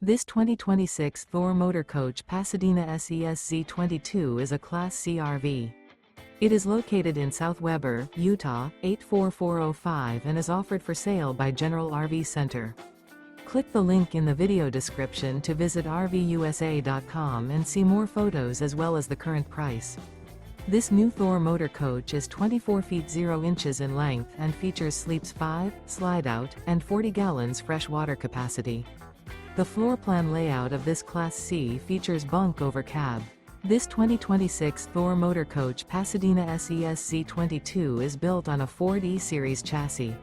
This 2026 Thor Motor Coach Pasadena SESZ22 is a Class C RV. It is located in South Weber, Utah, 84405 and is offered for sale by General RV Center. Click the link in the video description to visit RVUSA.com and see more photos as well as the current price. This new Thor Motor Coach is 24 feet 0 inches in length and features sleeps 5, Slideout, and 40 gallons fresh water capacity. The floor plan layout of this Class C features Bunk Over Cab. This 2026 Thor Motor Coach Pasadena SESZ22 is built on a Ford E-Series chassis.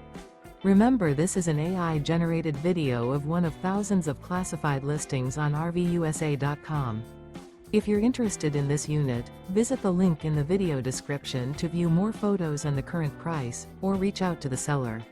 Remember, this is an AI-generated video of one of thousands of classified listings on RVUSA.com. If you're interested in this unit, visit the link in the video description to view more photos and the current price, or reach out to the seller.